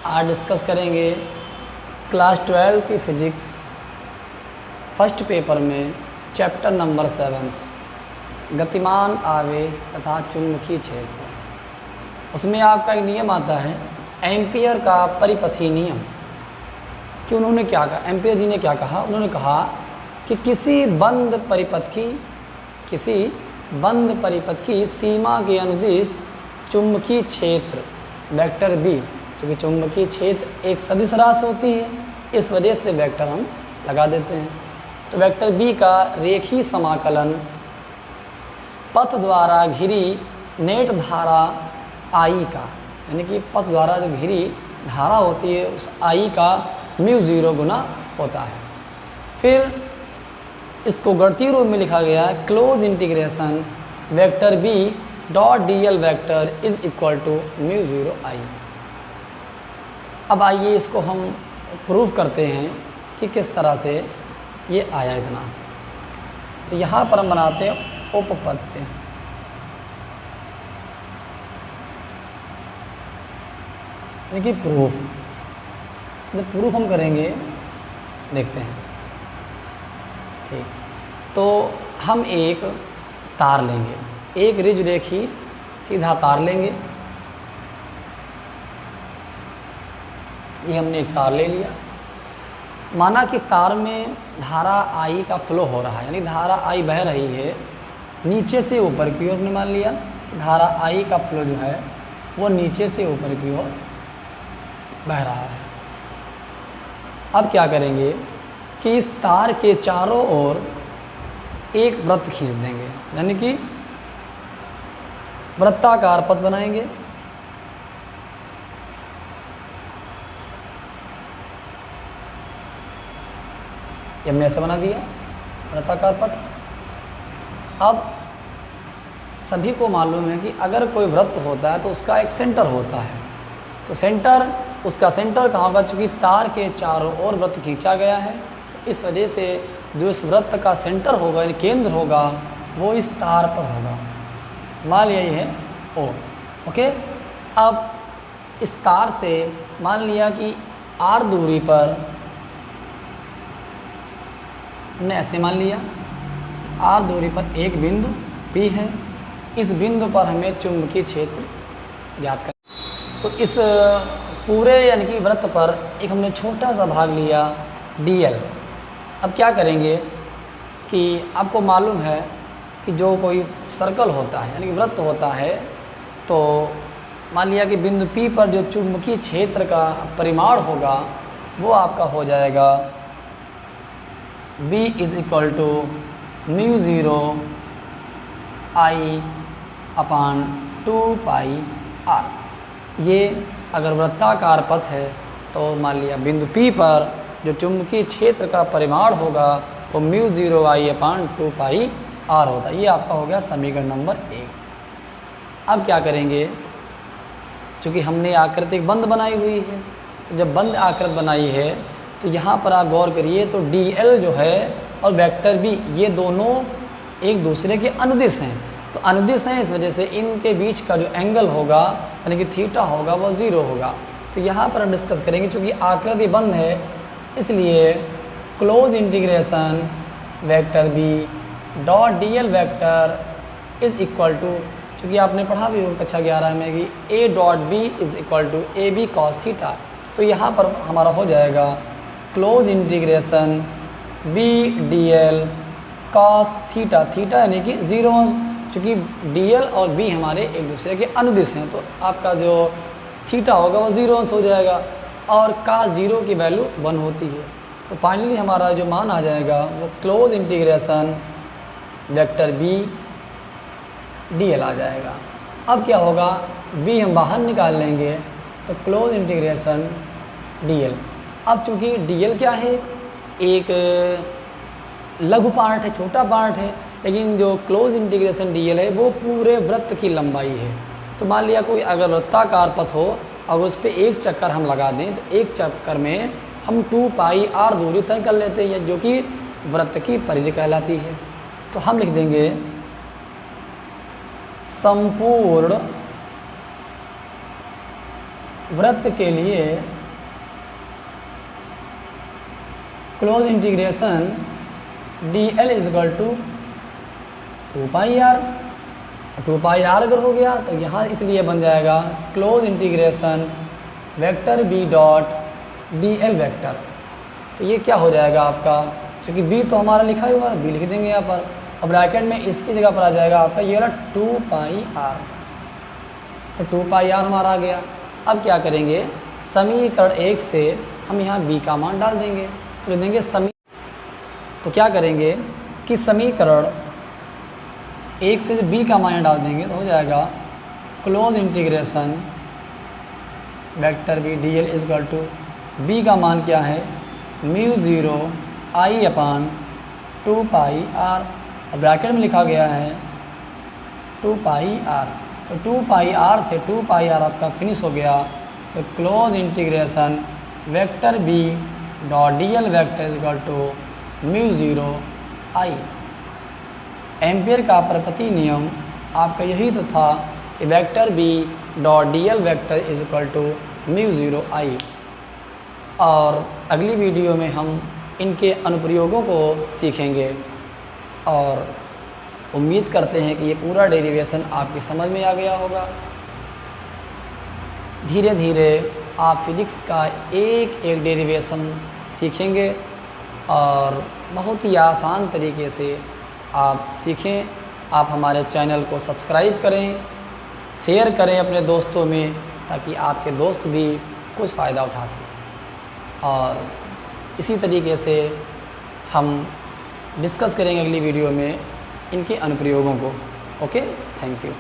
आज डिस्कस करेंगे क्लास 12 की फिजिक्स फर्स्ट पेपर में चैप्टर नंबर 7 गतिमान आवेश तथा चुंबकीय क्षेत्र। उसमें आपका एक नियम आता है एम्पियर का परिपथी नियम। कि उन्होंने क्या कहा, एम्पियर जी ने क्या कहा, उन्होंने कहा कि किसी बंद परिपथ की सीमा के अनुदिश चुंबकीय क्षेत्र वेक्टर बी, क्योंकि चुंबकीय क्षेत्र एक सदिश राशि होती है, इस वजह से वेक्टर हम लगा देते हैं। तो वेक्टर बी का रेखीय समाकलन पथ द्वारा घिरी नेट धारा आई का, यानी कि पथ द्वारा जो घिरी धारा होती है उस आई का μ0 गुना होता है। फिर इसको गणितीय रूप में लिखा गया है close integration vector B dot dl vector is equal to μ0 I। अब आइए इसको हम प्रूफ करते हैं कि किस तरह से ये आया इतना। तो यहाँ पर हम बनाते हैं उपपत्ति। यानी कि प्रूफ, तो प्रूफ हम करेंगे, देखते हैं। ठीक, तो हम एक तार लेंगे, एक रिज रेखी सीधा तार लेंगे। ये हमने एक तार ले लिया। माना कि तार में धारा आई का फ्लो हो रहा है, यानी धारा आई बह रही है नीचे से ऊपर की ओर। हमने मान लिया धारा आई का फ्लो जो है वो नीचे से ऊपर की ओर बह रहा है। अब क्या करेंगे कि इस तार के चारों ओर एक वृत्त खींच देंगे, यानी कि वृत्ताकार पथ बनाएंगे। ये हमने ऐसे बना दिया वृत्ताकार पथ। अब सभी को मालूम है कि अगर कोई वृत्त होता है तो उसका एक सेंटर होता है। तो सेंटर, उसका सेंटर कहाँ होगा? चूँकि तार के चारों ओर वृत्त खींचा गया है, तो इस वजह से जो इस वृत्त का सेंटर होगा, यानी केंद्र होगा, वो इस तार पर होगा। मान लिया ये है O। ओके। अब इस तार से मान लिया कि R दूरी पर, हमने ऐसे मान लिया R दूरी पर एक बिंदु P है। इस बिंदु पर हमें चुंबकीय क्षेत्र ज्ञात करना। तो इस पूरे यानी कि वृत्त पर एक हमने छोटा सा भाग लिया dl। अब क्या करेंगे कि आपको मालूम है कि जो कोई सर्कल होता है यानी कि वृत्त होता है, तो मान लिया कि बिंदु P पर जो चुंबकीय क्षेत्र का परिमाण होगा वो आपका हो जाएगा B is equal to μ0 I upon 2πr। ये अगर वृत्ताकार पथ है तो मान लिया बिंदु P पर जो चुंबकीय क्षेत्र का परिमाण होगा वो μ0 I अपान 2πr होता है। ये आपका हो गया समीकरण नंबर 1। अब क्या करेंगे, चूँकि हमने आकृति बंद बनाई हुई है, तो जब बंद आकृति बनाई है तो यहाँ पर आप गौर करिए तो dl जो है और वेक्टर भी, ये दोनों एक दूसरे के अनुदिश हैं। तो अनुदिश हैं, इस वजह से इनके बीच का जो एंगल होगा यानी कि थीटा होगा वो 0 होगा। तो यहाँ पर हम डिस्कस करेंगे, चूँकि आकृति बंद है इसलिए close integration vector B dot dl vector is equal to, चूँकि आपने पढ़ा भी होगा कक्षा 11 में कि a dot B is equal to A B cos theta. तो यहाँ पर हमारा हो जाएगा close integration B dl cos theta, theta यानी कि 0, चूँकि dl और b हमारे एक दूसरे के अनुदिश हैं, तो आपका जो थीटा होगा वो 0 हो जाएगा और cos 0 की वैल्यू 1 होती है। तो फाइनली हमारा जो मान आ जाएगा वो close integration vector b dl आ जाएगा। अब क्या होगा, b हम बाहर निकाल लेंगे तो क्लोज इंटीग्रेशन dl। अब चूँकि dl क्या है, एक लघु पार्ट है, छोटा पार्ट है, लेकिन जो क्लोज इंटीग्रेशन dl है वो पूरे वृत्त की लंबाई है। तो मान लिया कोई अगर वृत्ताकार पथ हो, अगर उस पर एक चक्कर हम लगा दें तो एक चक्कर में हम 2πr दूरी तय कर लेते हैं, जो कि वृत्त की परिधि कहलाती है। तो हम लिख देंगे संपूर्ण वृत्त के लिए close integration D L is equal to 2πr। 2πr अगर हो गया तो यहाँ इसलिए बन जाएगा close integration vector B dot D L vector. तो ये क्या हो जाएगा आपका, क्योंकि बी तो हमारा लिखा हुआ है, बी लिख देंगे यहाँ पर, और ब्रैकेट में इसकी जगह पर आ जाएगा आपका ये वाला 2πr। तो 2πr हमारा आ गया। अब क्या करेंगे, समीकरण 1 से हम यहाँ b का मान डाल देंगे, तो लिख देंगे तो क्या करेंगे कि समीकरण 1 से b का मान डाल देंगे तो हो जाएगा close integration vector B D L is equal to B का मान क्या है, μ0 I/2πr। ब्रैकेट में लिखा गया है 2πr। तो 2πr से 2πr आपका फिनिश हो गया। तो close integration vector B dot D L vector equal to μ0 I। Ampere का प्रपति नियम आपका यही तो था कि vector B dot D L vector is equal to μ0 I। और अगली वीडियो में हम इनके अनुप्रयोगों को सीखेंगे और उम्मीद करते हैं कि ये पूरा डेरिवेशन आपकी समझ में आ गया होगा। धीरे धीरे आप फिजिक्स का एक एक डेरिवेशन सीखेंगे और बहुत ही आसान तरीके से आप सीखें। आप हमारे चैनल को सब्सक्राइब करें, शेयर करें अपने दोस्तों में, ताकि आपके दोस्त भी कुछ फ़ायदा उठा सकें। और इसी तरीके से हम डिस्कस करेंगे अगली वीडियो में इनके अनुप्रयोगों को। Okay, thank you.